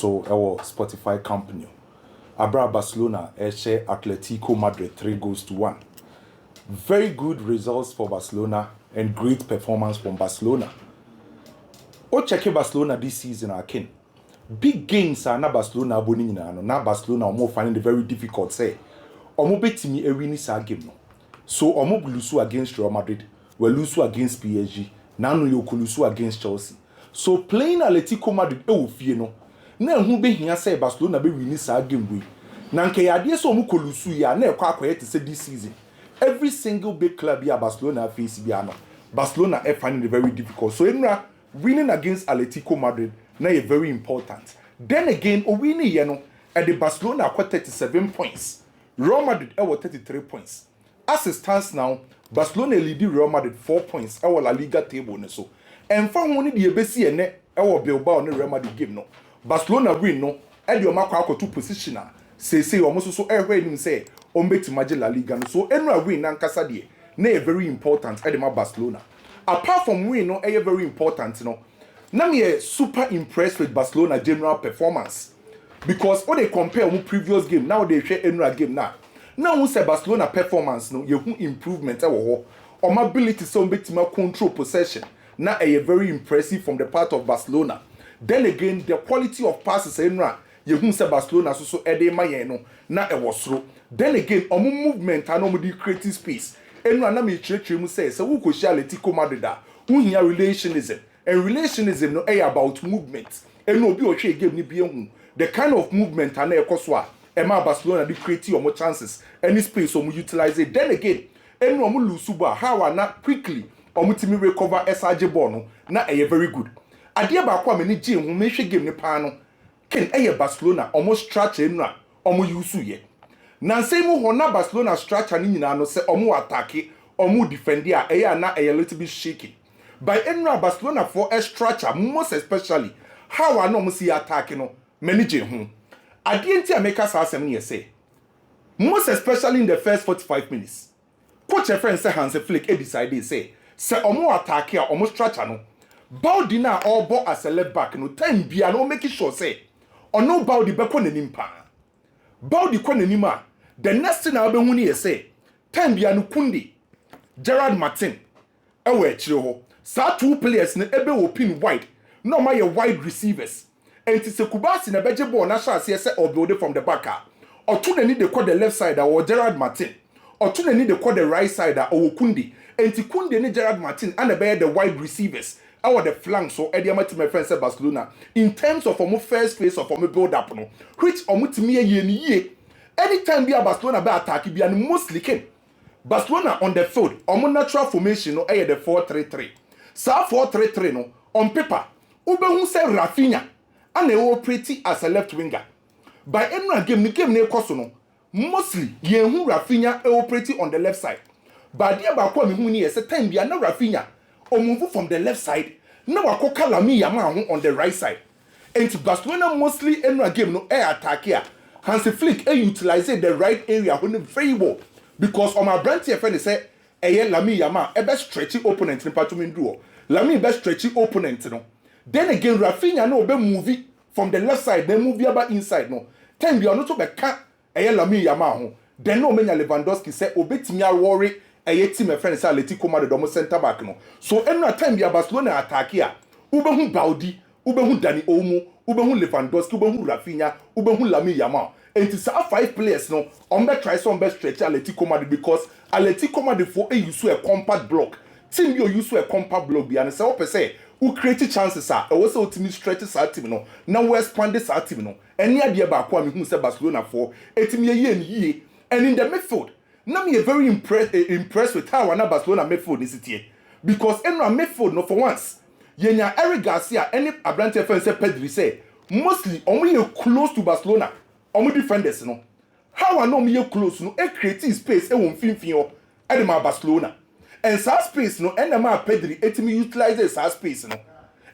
to our Spotify company. Abra Barcelona share Atletico Madrid 3-1. Very good results for Barcelona and great performance from Barcelona. O check Barcelona this season again. Big games are na Barcelona aboni nyina no. Na Barcelona omo finding it very difficult say. Omo betimi win sa game no. So omo lose against Real Madrid, we lose against PSG. Now no you lose against Chelsea. So playing Atletico Madrid e wo fie no. Na hu be hia say Barcelona be win sa game we. Na nke yade so omo lose ya na ekwa akoye te say this season. Every single big club here Barcelona face bia no. Barcelona e finding it very difficult. So enra winning against Atletico Madrid now is very important. Then again, winning here at the Barcelona acquired 37 points. Real Madrid was 33 points. As it stands now, Barcelona leading Real Madrid 4 points at La Liga table. So, and for only the ABC and our Bilbao and Real Madrid game no. Barcelona win no. At the Omaka 2 position. Say almost so everyone say on bet to La Liga. So, Enra win and Casadie. Nay very important at the Barcelona. Apart from win no, very important no. Now me super impressed with Barcelona general performance because when they compare with previous game, now they share Enra game now. Now we say Barcelona performance no, you improvement or my ability so bit to control possession. Now a very impressive from the part of Barcelona. Then again, the quality of passes Enra, you say Barcelona so ede mayeno na e was through. Then again, movement and the creative space. Enra na me church say so who could share Atletico Madrid who here relationism. And relationism no about movement. And no be okay game ni be the kind of movement and ekoswa. Emma Barcelona be create more chances. Any space or utilize it. Then again, and no lose suba how are not quickly or mutimi recover SRJ Bono. Na very good. Adia ba kwa many gym who make game ni pano. Ken Barcelona almost stretch enra omo yusu ye. Na say mo hona Barcelona stretch ani nyina no say omo attack omo defend ya na a little bit shaky. By Enra Barcelona for a structure, most especially how I know see attacking no managing home. I didn't make us ask me say. Most especially in the first 45 minutes. Coach a friend say Hansi decided say omo attack here almost structure no. Baudina or ball as a left back no time be no make sure say or no Baudi beko nenimpa. Baudi kwa nenima. The next thing I'll be huni say time be no kundi. Gerard Martin. Ewe chiro. Sa two players ne ebe open wide. No my wide receivers. And it's a Kubasi na beje ball na sha say or build from the back. Or two need to call the left side or Gerard Martin. Or two need to call the right side or Kundi. And Kundi ni Gerard Martin and the wide receivers. Our the flanks so Eddie Amati my friend said Barcelona. In terms of our first phase of our build up no. Which omutimi ye. Anytime be a Barcelona be attack be an mostly ken. Barcelona on the field, our natural formation no the 4-3-3. Sa 4-3-3 no on paper. Ube who say Rafinha and they operate as a left winger. By any game, the game ne koso no. Mostly ye who Rafinha operate on the left side. But dear ba kwa mi hu ni ese time bia na Rafinha or move from the left side. Na wako Lami Yamal on the right side. And to Barcelona mostly any game no attack here. Hansi Flick utilize the right area when very well. Because on my brand here friend say Lami Yamal best stretchy opponent in Patumin duo. Lami best stretchy opponent no. Then again Rafinha no be movie from the left side, then move about inside no. Time be not to be cat Lami Yamal. Then no menya Lewandowski say obetimia worry team a friend say Atletico Madrid domo center back no. So every time be Barcelona attack here. Ube hu Baudi, ube hu Dani Olmo, ube hu Lewandowski, ube hu Rafinha, ube hu Lami Yamal. And it's 5 players no. On be try some best stretch Atletico Madrid because Atletico Madrid for use a compact block. Team you use a compact block be and say what say who create chances are also team stretches our team no. Now we expand this our team no. Any idea about who who say Barcelona for a team ye and in the midfield. Now me very impressed with how Barcelona midfield is it here. Because in our midfield no for once. Yenya Eric Garcia any Abrante fan say Pedri say mostly only close to Barcelona. Omo defenders no. How I know me close no e create space e won finfin e de ma Barcelona. And sa space no and ma Pedri etimi utilize sa space no.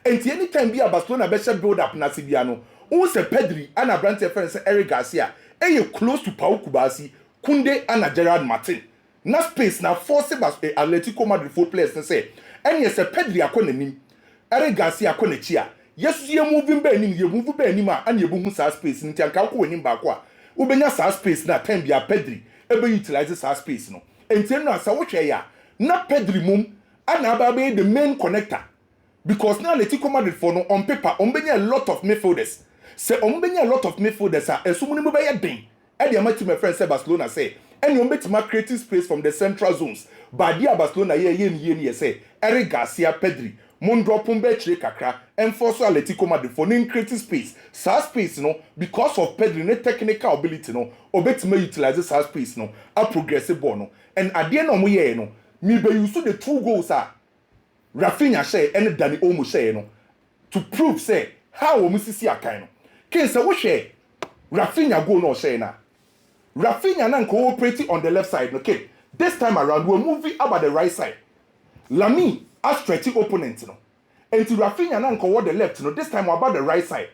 And anytime be a Barcelona be build up na sibia no. Who say Pedri and Abrante friend say Eric Garcia e close to Pau Kubasi, Kunde and Gerard Martin. Na space na force Atletico Madrid 4 players say. And yes Pedri akona nim. Eric Garcia akona chia. yes ye moving be nim ye move be nim a na ye bu hu sa space nti anka ko nim ba ko a ubenya sa space na time bia Pedri ebe utilize sa space no enti no asa wo hwe ya na Pedri mum ana aba be the main connector because now Atletico Madrid for no on paper ombenya a lot of midfielders say ombenya a lot of midfielders a esumuni mo be ye den e dey my team friend say Barcelona say any ombetima creating space from the central zones but dia Barcelona ye say Eric Garcia Pedri mon drop be chire kakra enforce Atletico Madrid for no creating space sa space no because of Pedri ne technical ability no obetima utilize sa space no a progressive ball no and at the end of ye no me be use the 2 goals are Rafinha share and Dani Olmo share no to prove say how we sisi akan no ken say wo share Rafinha goal no share na Rafinha na cooperating on the left side okay this time around we're moving about the right side Lami a stretching opponent no and to Rafinha na toward the left no this time about the right side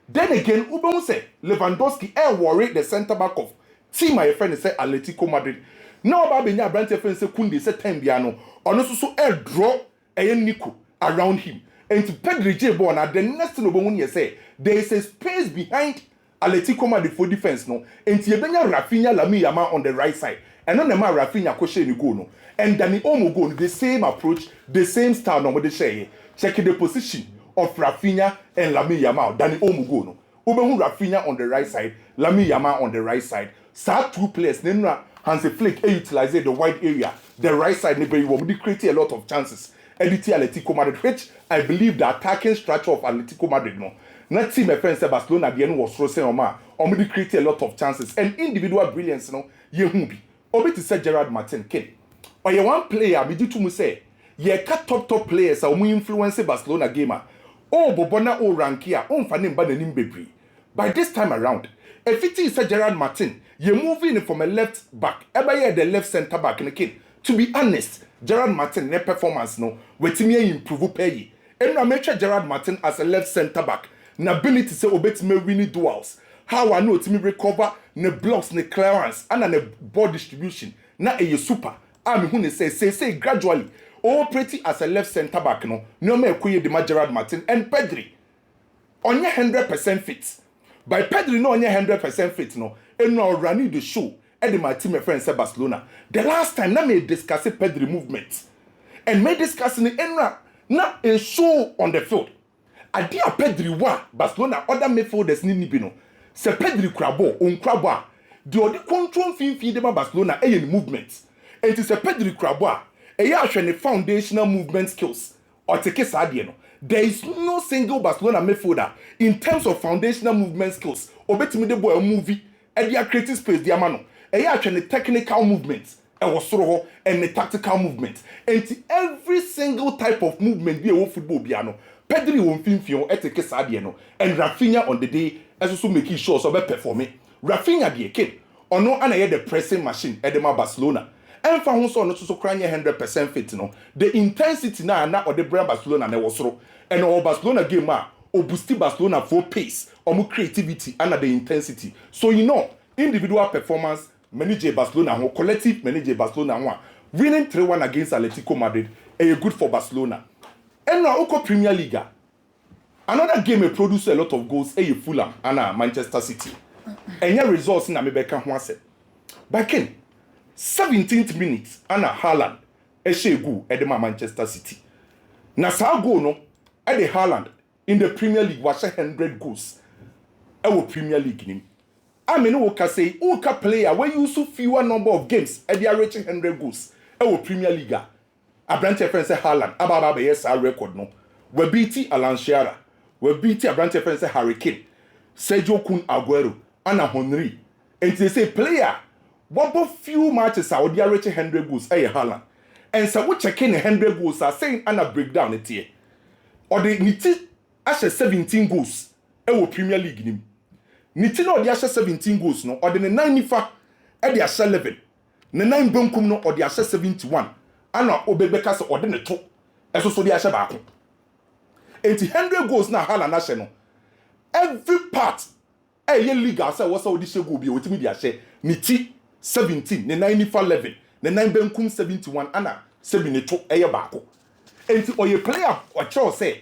then again Ubon say Lewandowski worry the center back of team my friend say Atletico Madrid now about benya branch friend say Kunde say time bia no ono so draw Nico around him and to Pedri J ball na the next thing Ubon say there is a space behind Atletico Madrid for defense no enti ebenya Rafinha Lamine Yamal on the right side and on the man Rafinha ko share ni go no and Dani Olmo go the same approach the same style no dey share check the position of Rafinha and Lamine Yamal Dani Olmo go no obehu Rafinha on the right side Lamine Yamal on the right side sa two players nenra Hansi Flick utilize the wide area the right side ne be wo create a lot of chances edit Atletico Madrid which I believe the attacking structure of Atletico Madrid no not team my friend say Barcelona the end was frozen or maybe create a lot of chances and individual brilliance no ye hu bi obi to say Gerard Martin ken or ye one player me do to me say ye ka top players a mu influence Barcelona gamer oh bobona o rankia o mfa ne mba nanim bebre by this time around if it is Gerard Martin ye moving from a left back eba the left center back in ken to be honest Gerard Martin ne performance no wetimi improve pay and I make Gerard Martin as a left center back na ability say obetime winning duels how I know to recover ne blocks ne clearance and ne ball distribution na a super me who ne say gradually operating as a left center back no me ekoye de Gerard Martin and Pedri onye 100% fit by Pedri no onye 100% fit no eno running the show and my team friend say Barcelona the last time na me discuss Pedri movement and me discussing enra na a show on the field Adia Pedri wa Barcelona other midfielders ni bi no se Pedri krabo on krabo the odi control fin de Barcelona e movement and se Pedri krabo e ya hwe ne foundational movement skills or take sadie no there is no single Barcelona midfielder in terms of foundational movement skills obetimi de boy movie e dia creative space dia ma no e ya hwe ne technical movements e wo soro ho and the tactical movement and every single type of movement bi e wo football bia no Pedri won finfion eteke sadie no and Rafinha on the day also making sure so be performing Rafinha de ken ono ana ye the pressing machine edema Barcelona enfa ho so no so kranye 100% fit no the intensity na the brand Barcelona na wosoro and all Barcelona game o boost Barcelona for pace or creativity and the intensity so you know individual performance manage Barcelona ho collective manage Barcelona ho winning 3-1 against Atletico Madrid good for Barcelona. And now Oko Premier League. Another game may produce a lot of goals. Fulham and Manchester City. And your results na mebeka ho ase. Back in 17th minute ana Haaland go edema Manchester City. Na sa go no e the Haaland in the Premier League was 100 goals. Premier League nim. I mean we can say player where you so fewer number of games e dey reaching 100 goals. Premier League. Abrante friend say Haaland ababa be yes record no we beat Alan Shearer we beat Abrante friend say Harry Kane Sergio Kun Aguero and Henry and they say player what few matches are they reaching 100 goals Haaland and so we checking 100 goals are saying and a breakdown it here or the niti ashe 17 goals Premier League nim niti no they ashe 17 goals no or the 9 nifa e they ashe 11 the 9 bonkum no or they ashe 71 ana obebeka se ode ne to eso so dia hye baako enti 100 goals na Haaland na hye no every part ye league asa wo se odi hye go bi otimi dia hye ni ti 17 ne 11 ne 9 benkum 71 ana 7 ne to baako enti oye player o cheo say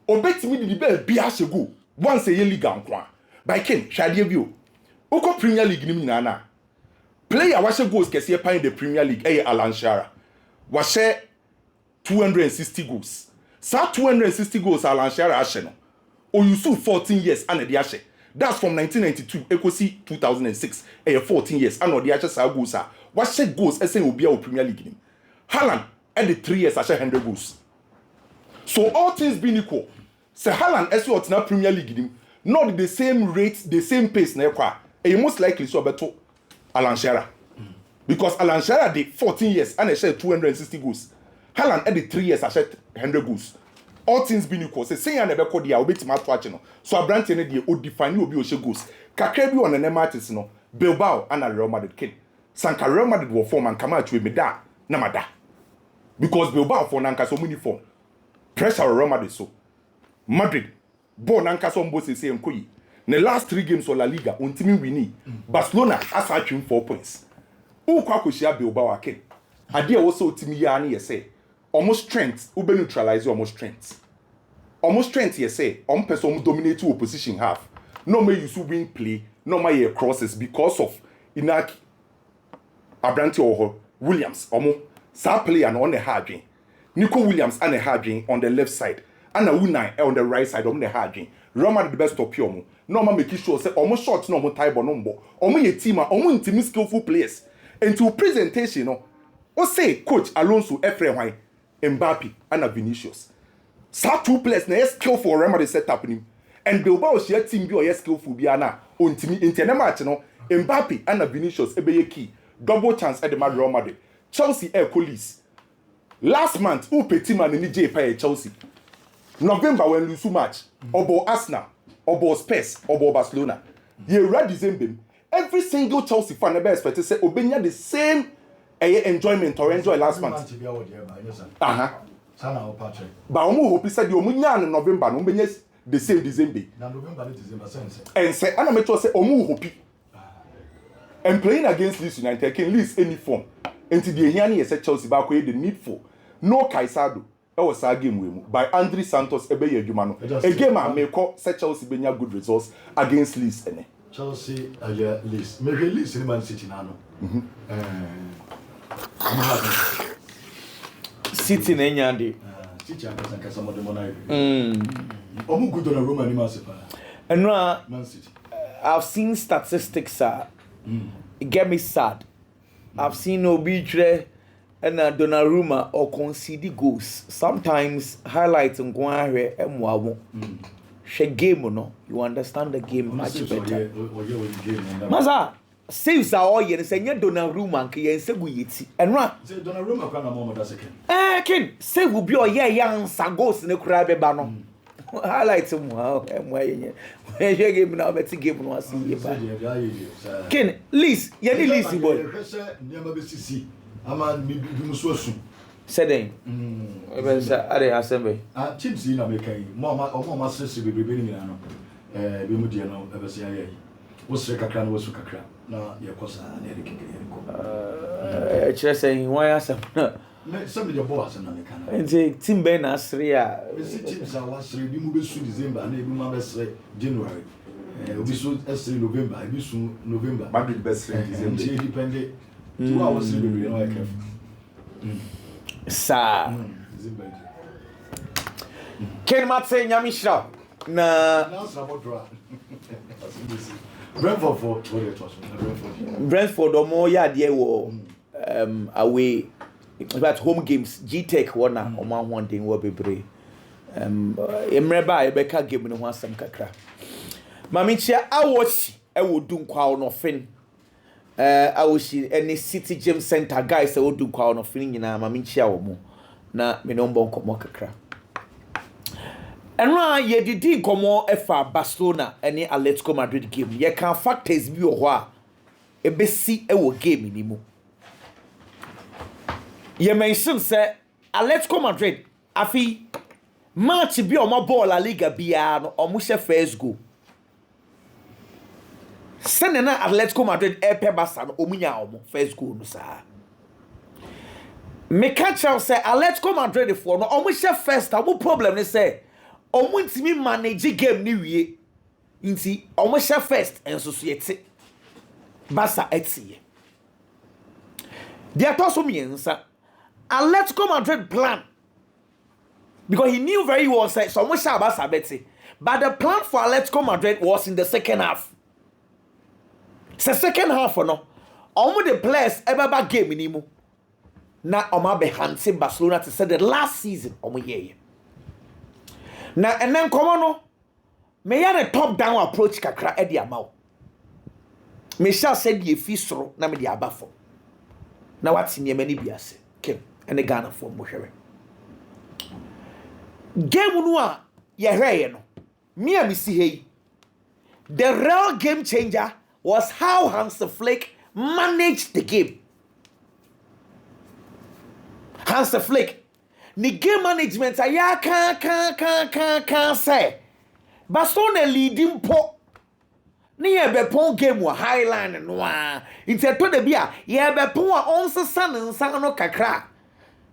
obetimi di be bia hye go once a league ankwa by ken hwade bi o oko Premier League nim nyina na player wa hye goals kese pan the Premier League Alan Shearer wa hye 260 goals sa 260 goals Alan Shearer hye no o yusu 14 years and the hye that's from 1992 ekosi 2006 14 years and the hye sa goals wa hye goals esen obi a o Premier League nim Haaland at the 3 years hye 100 goals. So all things being equal, say Haaland as you are Premier League nim not the same rate, the same pace na ekwa. E most likely so beto Alan Shearer. Because Alan Shearer did 14 years and he shared 260 goals. Haaland at the 3 years I shared 100 goals. All things being equal, say ya never call dia obeti ma to ache no. So abrante ne dey o define obi o share goals. Kakra bi on na artist no. Bilbao and Real Madrid kin. Sanka Real Madrid wo form and kama atwe me da na mada. Because Bilbao for nanka so many form. Pressure Real Madrid so. Madrid ball nanka so mbo se enkoyi. The last 3 games of La Liga untimi wini. Barcelona as atwim 4 points. U kwa koshia Bilbao aken. Ade also utimi ya ni yese. Almost strength ube neutralize almost strength. Almost strength yese. Person dominate opposition half. No may use wing play. No may crosses because of Inaki Abrante or Williams. Sa player on the hard game. Nico Williams and a hard game on the left side. And a Unai on the right side on the hard game. Roma the best top yomu. Normal make sure say almost short no more type or number. Ye team intimate skillful players. And to presentation no. O say coach Alonso Efrem Mbappe and Vinicius. Sa 2 players na skillful Roma the setup him. And Bilbao share team bi or skillful bi ana ontimi interne match no. Mbappe and Vinicius ebeye key. Double chance at the Madrid Madrid. Chelsea police. Last month who petit man ni J pay Chelsea. November when lose match. Obo Arsenal, Obo Spurs, Obo Barcelona. Ye read December. Every single Chelsea fan never expect to say Obenya the same enjoyment or enjoy last month. But omo hope said you omunya in November no Obenya the same December. Na November December sense. And say ana me say omo hope. And playing against Leeds United can Leeds any form. Until the Hiani say Chelsea back the needful. No Kaisado. That was a game by Andre Santos Ebeye Jumano. A game I may call say Chelsea benya good results against Leeds. Chelsea Leeds. Maybe Leeds in Man City now. City Nenyandi. City and some of the money. Omu good on a Roma ni Masipa. And Man City. I've seen statistics it get me sad. I've seen Obitre and Donnarumma or concede goals. Sometimes highlights and go ahead and wow. She game no, you understand the game much better. Maza saves are all yen say Donnarumma ke yen say guyiti. And run. Say Donnarumma kwa na mo da second. Ken save will be or yan sa goals ne kura be ba no. Highlights mo yen. When you game now better game no see Ken Liz, ye ni Liz boy. Ama mi muso asu. Seden. Ebe sa ade asembe. Teams yi na make yi. Mo stress bebrebe ni na no. Be mu die no ebe se ayi. Wo sere kakra na wo su kakra. Na ye kosa na ye kekere ye ko. Chere say why asem. Me some the boss na me kana. Enti team be na asre a. We see teams are was bi mu be su December na ebi mu be sere January. Obi su esre November, ebi su November. Madrid best friend December. It depends. 2 hours in the no careful. Sa. Ken Matse Nyamishra na Brentford omo ya de wo away about home games G-Tech wona omo honden wo bebre emreba ebeka game no ho asem kakra mamichia awochi e wo dunkwa no fin awochi any City Gym Center guys e wo dunkwa no fin nyina mamichia wo mo na me no mbon komo kakra enra ye didi komo efa Barcelona ene Atletico Madrid game ye kan factors bi wo ho a ebesi e wo game ni mu ye mention say Atletico Madrid afi match bi o ma ball La Liga bia no o mu she first goal senena Atletico Madrid pe Barca no o mu nya o mu first goal no sa me catch out say Atletico Madrid for no o mu she first abo problem ni say ɔmo ntimi manage game ni wie nti ɔmo hyɛ first enso so yɛte Barca etie they are also miensa Atletico Madrid plan because he knew very well say so ɔmo hyɛ Barca beti but the plan for Atletico Madrid was in the second half. The second half no ɔmo the players ebeba game ni mu na ɔmo be Hansi Barcelona to say the last season ɔmo yeye na enen komo no me ya the top down approach kakra e di amaw me sha said ye fi soro na me di abafo na wati niema ni biase kem ene Ghana fo mo hwere game no a ye hweye no me a me si hei the real game changer was how Hansi Flick managed the game. Hansi Flick the game management aya can say Barcelona leading po ni ye be pon game wa highline no a inte to de bia ye be pon a onsesa ne nsan no kakra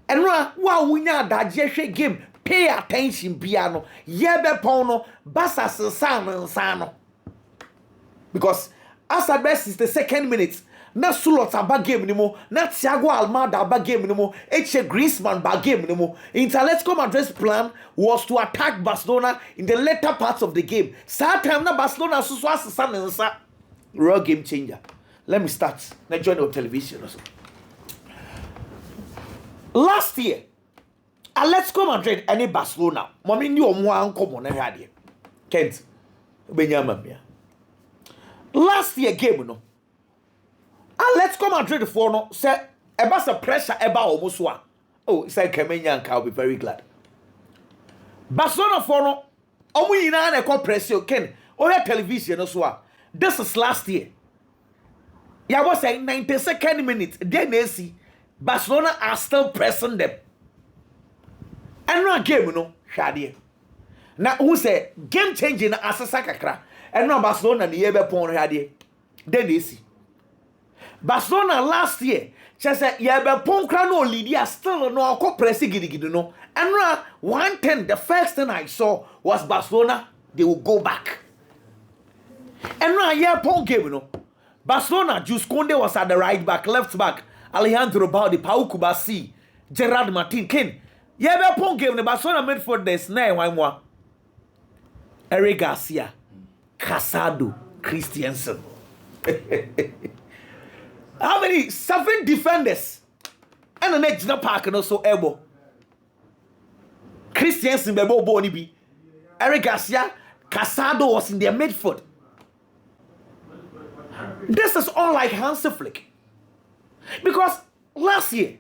eno a wa wunya adagye hwe game pay attention bia no ye be pon no Barca sesa ne nsan no because as at best is the second minute na Sulot aba game ni mo na Thiago Almada aba game ni mo Eche Griezmann ba game ni mo Atletico Madrid's plan was to attack Barcelona in the later parts of the game. Sad time na Barcelona so asesa ne nsa real game changer. Let me start. Na join the television also. Last year Atletico Madrid and Barcelona mommy ni omo ankomo na hwade Kent Benyama mia last year game no Atletico Madrid for no say eba se pressure eba almost one. Oh, say Kemenya I'll be very glad. Barcelona for no omo yina na e pressure Ken o ya television no so. This is last year. Ya was saying 92nd minute then AC Barcelona are still pressing them. And no game no hwade. Na who say game changing asesa kakra. And no Barcelona ni ebe pon hwade. Then AC Barcelona last year, she said, "Yebe Ponkra no Lydia still no ako pressing gidi no." And 110, the first thing I saw was Barcelona. They will go back. And Pon game no. Barcelona, Jules Koundé was at the right back, left back. Alejandro Balde, Pau Kubasi, Gerard Martin, Ken. Yebe Pon game no Barcelona midfield there's 9-1-1. Eric Garcia, Casado, Christiansen. How many 7 defenders? And the next park and also elbow. Christiansen bebo boni bi. Eric Garcia, Casado was in their midfield. This is unlike Hansi Flick. Because last year,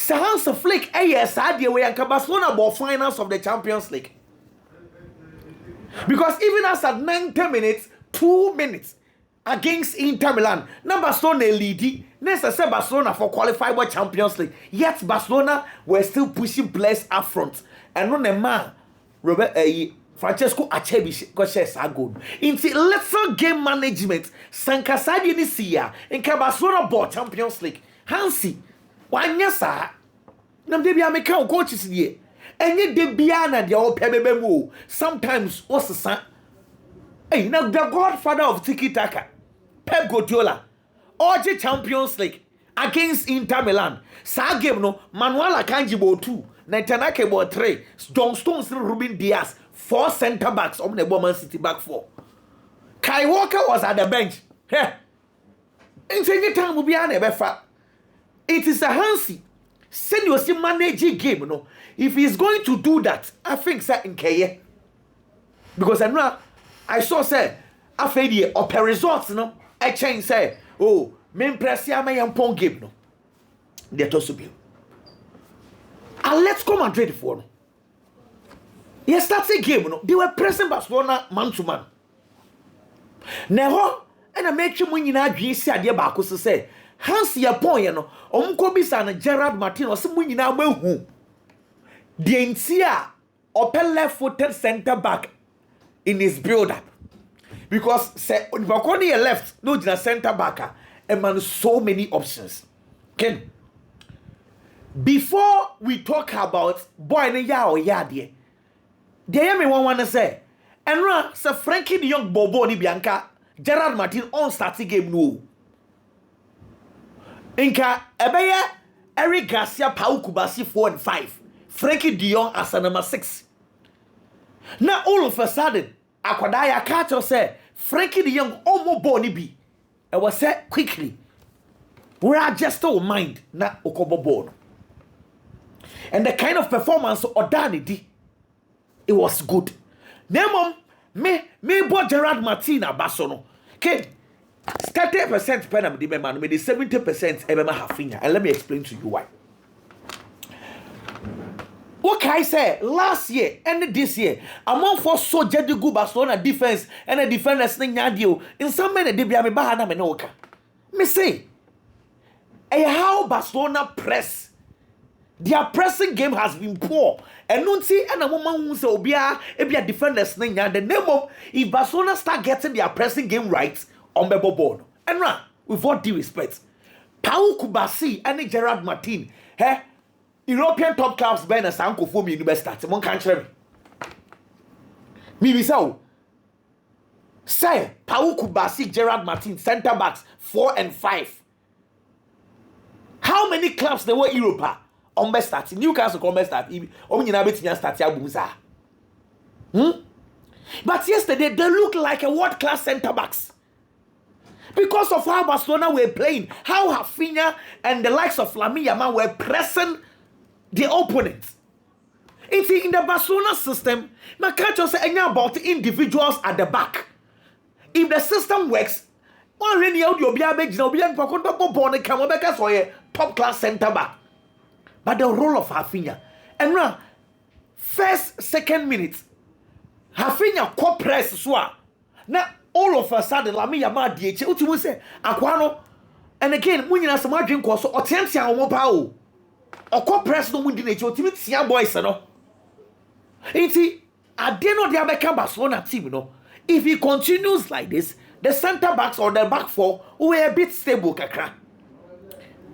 Hansi Flick idea where Barcelona ball finals of the Champions League. Because even as at 90 minutes, 2 minutes against Inter Milan, now Barcelona leading. Next, say Barcelona for qualified for Champions League. Yet Barcelona were still pushing players up front. And on the man, Francesco Acerbi got shares are good. Into little game management, Sankasadi this year in Barcelona bought Champions League. Hansi, why yes sir? Nam de bia meka coaches here. Enye de bia na de o pebebemu. Sometimes what's the son? Hey, now the godfather of Tiki Taka, Pep Guardiola, Oje Champions League against Inter Milan. Sa game no, Manuel Akanji ball 2, Nantanake ball 3, John Stones Ruben Diaz, 4 center backs on the Man City back 4. Kai Walker was at the bench. Hey, in any time will be an ebefa. It is a Hansi. Send you managing game, no. If he's going to do that, I think that in Keye. Because I saw say after the upper results no I change say oh me impress ya my pon game no they to be let's come Madrid for no yes that's a game no they were pressing Barcelona man to man now and I make you when you na dwen si ade ba ko say Hansi ya pon ye no omko bisa na Gerard Martin o se mun nyina mahu the entire upper left footed center back in his build-up. Because say on the left, no the center back, and man so many options. Ken, before we talk about boy ne ya or ya dear, There me one say, and ra say Frankie the young Bobo ni Bianca, Gerard Martin on starting game no. Inka ebeye Eric Garcia Pau Kubasi 4 and 5. Frankie de Jong as a number 6. Now all of a sudden, Akwadaya Kato say Frankie de Jong almost born be. I was said quickly. We are just our mind na okobo born. And the kind of performance Odani it was good. Nemom me bought Gerard Martina Basono. Okay. 30% penam di man, me the 70% ebema hafinya. And let me explain to you why. What can I say? Last year and this year, among for so jadi good Barcelona defense and a defenders thing yadio. In some many they be me bahana me noka. Me say, how Barcelona press. Their pressing game has been poor. And don't see and a woman who say obia ebia defenders thing yad. The name of if Barcelona start getting their pressing game right. On the board. And now, with all due respect, Pau Kubasi and Gerard Martin, European top clubs Ben as Uncle for me university. One country. Me so say Pau Kubasi, Gerard Martin, centre backs 4 and 5. How many clubs there were Europa on best start? Newcastle come best start. Only na betting start ya bumza. But yesterday they look like a world class centre backs. Because of how Barcelona were playing, how Rafinha and the likes of Lamine Yamal were pressing the opponents. It's in the Barcelona system, I can't just say about individuals at the back. If the system works, one really out your top class centre back. But the role of Rafinha, and now, first, second minute, Rafinha co-press swa. Now, all of a sudden, Lamine Yamal DH, what you say, Aquano, and again, when you have some margin course, or Tensia or Mopao, or co-press no win the nature, Timothy boys, no. It's I dare not have a Barcelona team, you know. If he continues like this, the centre backs or the back four will be a bit stable, kakra.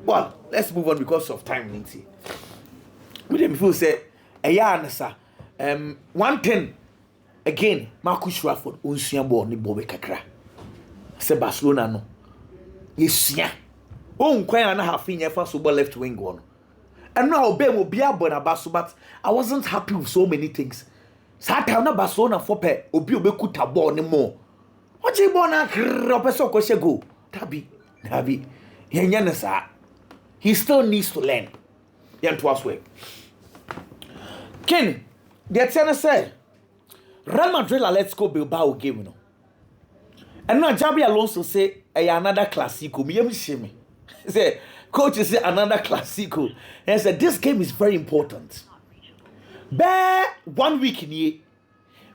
Well, let's move on because of time, Lindsay. With them, people say, sir, 110. Again, Marcus Rashford unsia ball ni bobe kakra. Se Barcelona no. Yesia. O nkwan na Rafinha fa so ball left wing one. And now obey mo bia ball na baso, but I wasn't happy with so many things. Sa time na Barcelona for pe obi obekuta ball ni mo. Oje ball na opeso ko she go. Tabi. Yenya na sa. He still needs to learn. Yan to us way. Ken, the tenor said Real Madrid let's go Bilbao game, you know. And now Jabi Alonso say another Clasico. Me say coach say another Clasico. And said this game is very important. Bear 1 week in here.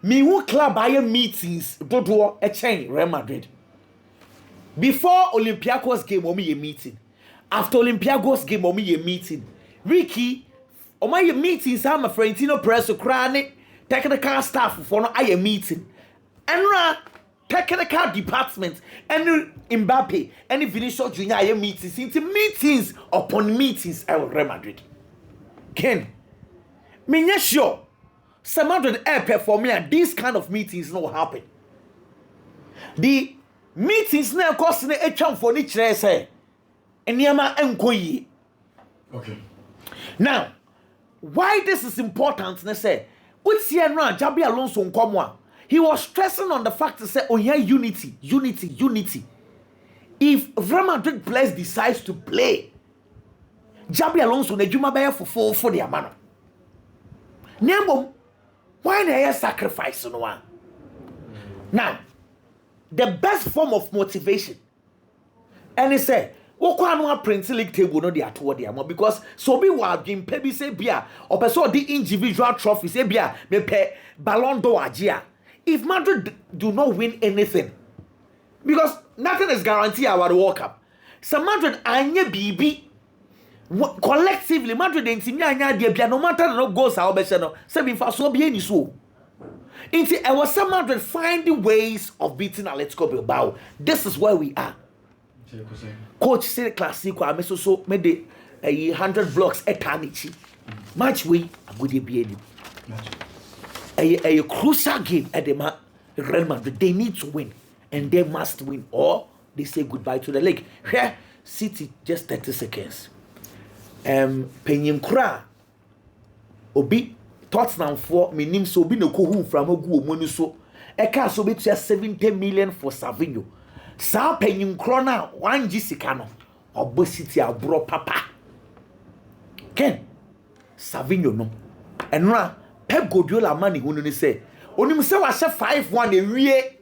Me who club buy meetings do a chain Real Madrid. Before Olympiacos game omi a meeting. After Olympiacos game omi a meeting. Ricky, omi a meeting sa my Florentino Perez Ukraine. Technical staff for no a meeting. And technical department and Mbappe and Vinicius Junior a meetings into meetings upon meetings at Real Madrid. Ken, me sure some Madrid air performing and these kind of meetings no happen. The meetings now costing a chance for each say and Yama enkoyi. Okay. Now, why this is important? They say. Jabi Alonso Nkomwa. He was stressing on the fact to say, oh yeah, unity. If Real Madrid players decides to play, Jabi Alonso ne juma baya for their manner. Nemo, why they sacrifice no one? Now, the best form of motivation, and he said, Okwa Prince League table no dey atwo dey because so be wa game pebi say bia or person the individual trophies say bia me pe Ballon d'Or agea. If Madrid do not win anything, because nothing is guaranteed about the World Cup. So Madrid anye BB collectively Madrid intimi anya dey bia no matter no goals how be say no say be fa so be any so. Inti I was some Madrid finding ways of beating Atletico Bilbao. This is where we are. Coach say Clasico I so made the 100 blocks etanichi. Match we a good be any. a crucial game at the Real Madrid. They need to win, and they must win, or they say goodbye to the league. Here, City just 30 seconds. Penyim kra obi Tottenham for minim so obi no ko hu from ogu omonu so e ka so betua 70 million for Savinho. Sa penyim kra na 1 sika no obo City abro papa Ken Savinho no enra Pep Guardiola mani hunu ni say onim say wa hye 5-1 ewie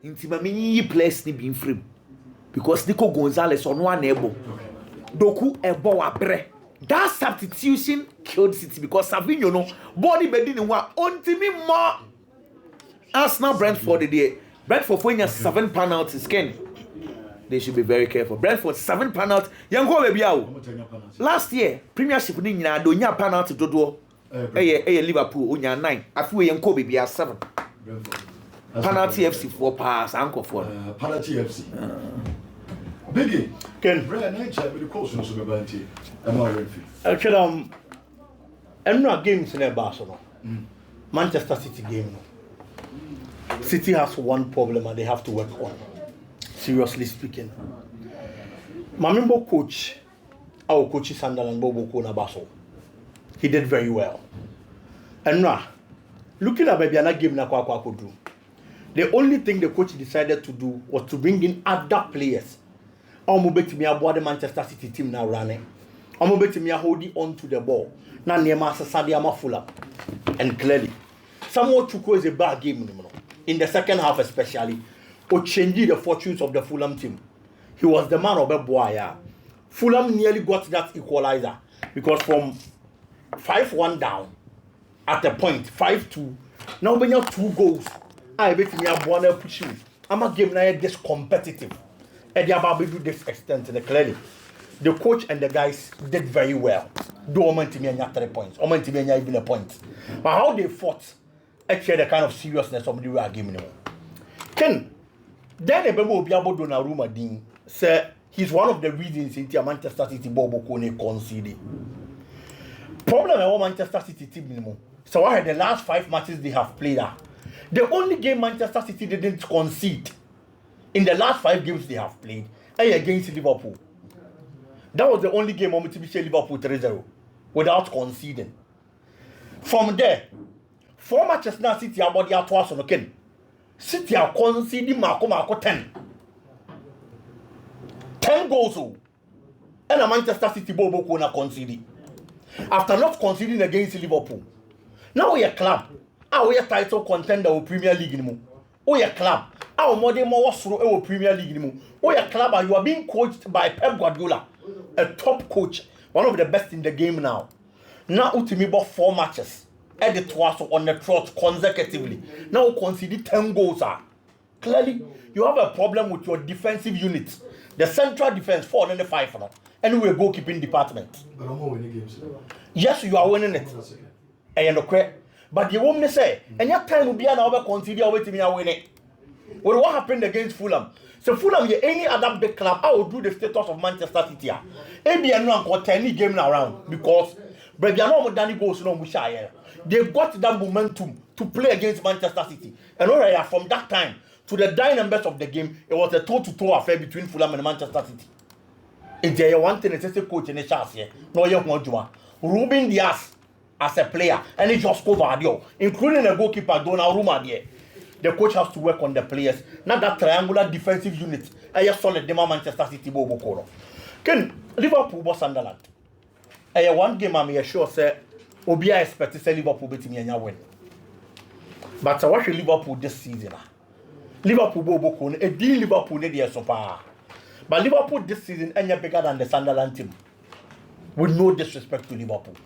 nti ma menyi place ni bi mfrim because Nico Gonzalez on one ebo Doku ebo wabre. That substitution killed City because Savinho no body bedi ni wa ontimi more. Arsenal Brentford the Brentford for 7 penalties Ken. They should be very careful. Brentford 7 penalties. Yango baby awo. Last year Premiership ni nyina do nya penalty dodo. Liverpool onya 9. Afi yanko baby 7. Penalty FC 4 pass anko for. Penalty FC. Biggie, Ken, Brian, I check with the coach on Super Banty. I'm not ready. Actually, I'm not games in a Barcelona. Manchester City game. City has one problem and they have to work on. Seriously speaking, my member coach, our coach is Sunderland Bobo Kona Basel. He did very well. And now, looking at maybe another game na kwa could do. The only thing the coach decided to do was to bring in other players. I'm betting me about the Manchester City team now running. I'm betting me holding on to the ball. Now near Master Sadia full and clearly, Samuel Chukwueze is a bad game in the second half, especially, or changing the fortunes of the Fulham team. He was the man of the boy. Fulham nearly got that equalizer because from 5-1 down at a point 5-2. Now when you have 2 goals, I bet me have one push you. I'm a game now this competitive. And they are do this extent clearly. The coach and the guys did very well. Do meant to me 3 points. Or meant to me even a point. But how they fought actually the kind of seriousness of the real game. Ken, then a baby will be able to Donnarumma Dean say he's one of the reasons in Manchester City Bobo Kone conceded. Problem about Manchester City team. So I had the last 5 matches they have played. The only game Manchester City didn't concede in the last 5 games they have played against Liverpool. That was the only game on which we Liverpool 3-0 without conceding. From there, 4 matches now City are body out twice on the Ken. City are conceding Marco 10. 10 goals. And a Manchester City Bobo Kona conceded. After not conceding against Liverpool. Now we are club. We are title contender of Premier League anymore. We are club. Our modern more through our Premier League anymore. We are club and you are being coached by Pep Guardiola, a top coach, one of the best in the game now. Now ultimately about 4 matches. Added twice on the trot consecutively. Now conceded 10 goals. Clearly, you have a problem with your defensive unit. The central defense 4 and the 5 now. And we're goalkeeping department. But I'm not winning games. Yes, you are winning it. And okay. But the woman say, and your time will be an over consider waiting me win it. Well, what happened against Fulham? So Fulham, any other big club, I will do the status of Manchester City. Maybe I'm not got any game around because but they are not Danny goes no Mushaya. They've got that momentum to play against Manchester City. And already from that time to the dying best of the game, it was a toe-to-toe affair between Fulham and Manchester City. If there one thing, it's a coach in the chance here. No, you want to Ruben Diaz as a player, and he just covered you, including a goalkeeper Donnarumma there. The coach has to work on the players, not that triangular defensive unit. I just solid the Manchester City Bobo Koro. Can Liverpool was Sunderland? I one game I'm sure say Obia expect to say Liverpool beat me and win. But I watch Liverpool this season. Liverpool Bobo Koro, a deal Liverpool need so far. But Liverpool this season is bigger than the Sunderland team. With no disrespect to Liverpool.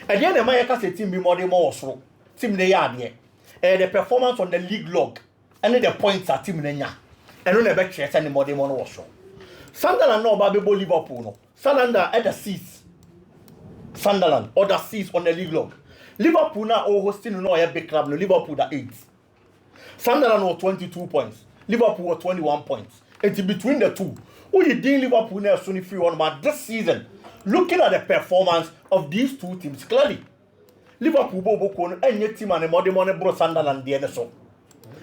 And then the American team be more so. Team they are there. The performance on the league log and the points are team Nenya. And on the back chest and the more also. Sunderland no about Liverpool no. Sunderland at the seats. Sunderland or the seats on the league log. Liverpool now hosting no a big club no Liverpool that 8. Sunderland was 22 points. Liverpool was 21 points. It's between the two. Who you deal Liverpool now Sonny free on this season? Looking at the performance of these two teams clearly. Liverpool boko no enye team and money bro Sunderland de so.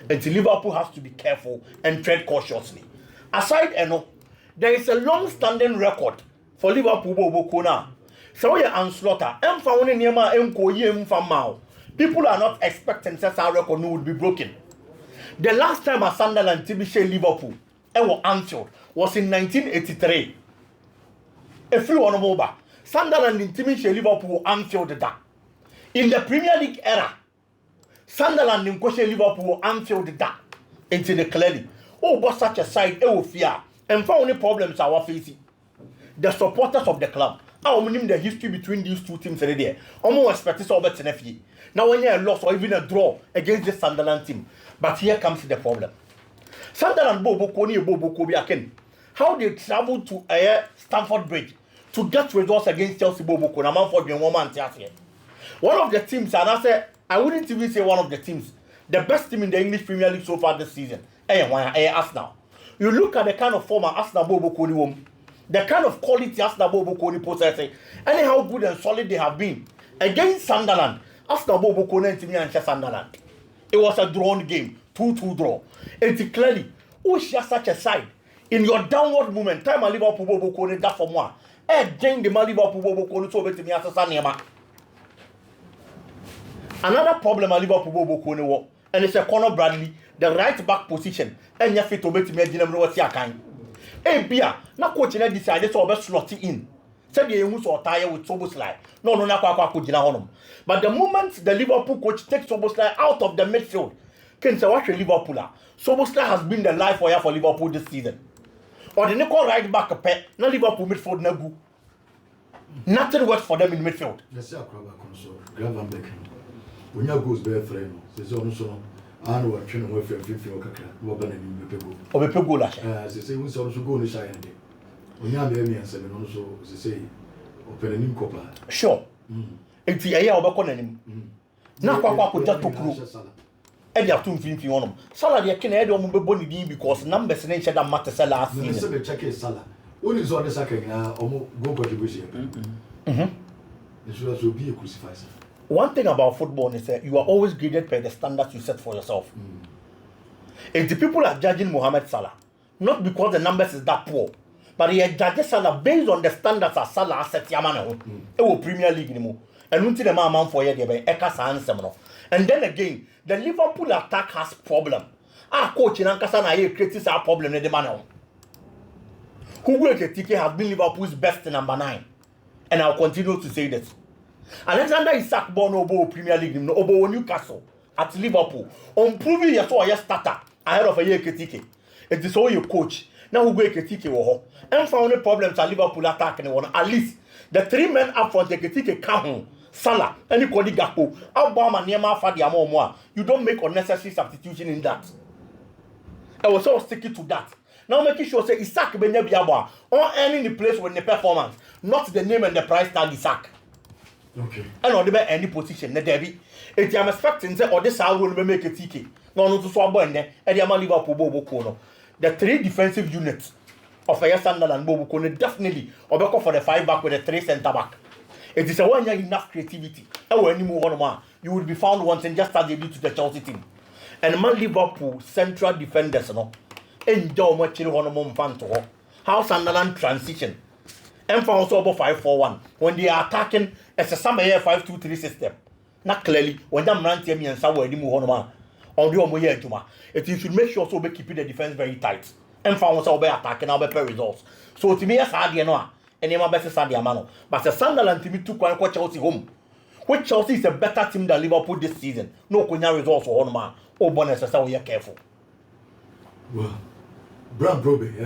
Until Liverpool has to be careful and tread cautiously. Aside eno, there is a long-standing record for Liverpool boko now. So you unslaughter, people are not expecting that our record would be broken. The last time a Sunderland team share Liverpool, Anfield, was in 1983. A few on over. Sunderland in team share Liverpool Anfield that. In the Premier League era, Sunderland in share Liverpool Anfield that. Until the clearly, but such a side, fear, and for only problems are facing. The supporters of the club. I mean the history between these two teams already there. Almost expect this over Tenerife. Now when you are lost or even a draw against the Sunderland team. But here comes the problem. Sunderland Bobo Kobi Aken. How they travel to Stamford Bridge to get results against Chelsea Bobo Kona for being 1 man. One of the teams, and I wouldn't even say one of the teams, the best team in the English Premier League so far this season. Arsenal. You look at the kind of former Arsenal Bobo Koni. The kind of quality Arsenal Bobo Koni possesses, and how good and solid they have been against Sunderland. Arsenal Bobo Koni and Manchester Sunderland. It was a drawn game, 2-2 draw. And clearly, share such a side in your downward movement. Time a Liverpool Bobo Koni that for moi. Again the Liverpool Bobo Koni so better me as a another problem a Liverpool Bobo Koni was, and it's a Conor Bradley, the right back position, and you fit to better me a what's your kind. Bia, na coach na decided to slot in. Said the who saw tire with Soboslai. No, but the moment the Liverpool coach takes Soboslai out of the midfield, can say what Liverpool. Soboslai has been the life for Liverpool this season. Or the nickel right back a pet, na Liverpool midfield na go. Nothing works for them in midfield. Yes, sir. Grab back. When you goes bare frame, says also. I know what training with your 50 or Kaka, Robin and Pego. Or a Pego, as they say, we also go in the shy. When you have the and 7 also, they say, open a new copper. Sure. It's a year of a cononym. Now, Papa could just to and you have 250 on them. Salary can add on Bonnie because numbers and nature that matter sell last season. Check his salary. What is on the second? Go contribution. It should also be a crucified. One thing about football is that you are always graded by the standards you set for yourself. If the people are judging Mohamed Salah, not because the numbers is that poor, but they are judging Salah based on the standards that Salah set Yamano. It will Premier League anymore. And until the man for you, they and then again, the Liverpool attack has problem. Our coach in Ankasana creates our problem in the man. Hugo Ekitike has been Liverpool's best number 9. And I'll continue to say this. Alexander Isak born Obo Premier League, no Obo Newcastle at Liverpool. On proving your so starter ahead of a year Ketike. It is all your coach. Now who go Ketike wo. And found problems at Liverpool attack and one. At least the 3 men up front Ketike Kahun, Salah, and Kodi Gakpo, Obama Niema Fadia Momoa. You don't make unnecessary substitution in that. I was so sticking to that. Now making sure say Isak Benyabiaba or earning the place with the performance, not the name and the price tag Isak. Okay. And on the any position, the Debbie. If you are expecting that or this hour will make a ticket, no to swap and the Liverpool Bobo Kono. The 3 defensive units of a Sunderland Bobo Kono definitely or back for the 5 back with the 3 centre back. It is a 1 year enough creativity. And when you move on, you will be found once and just as they did to the Chelsea team. And man Liverpool central defenders, no. Enjoy much on fan to how Sunderland transition. And for also about 5-4-1 when they are attacking it's a summer 5-2-3 system. Not clearly when them run me and somewhere they move on the Juma. It you should make sure so be keeping the defense very tight. And for also be attacking our better results. So to me as Sadia no and my best Sadia Mano. But the Sunderland team took one Chelsea home. Which Chelsea is a better team than Liverpool this season. No kunya results for one man. Oh bonus so we are careful. Well, Brand Brobe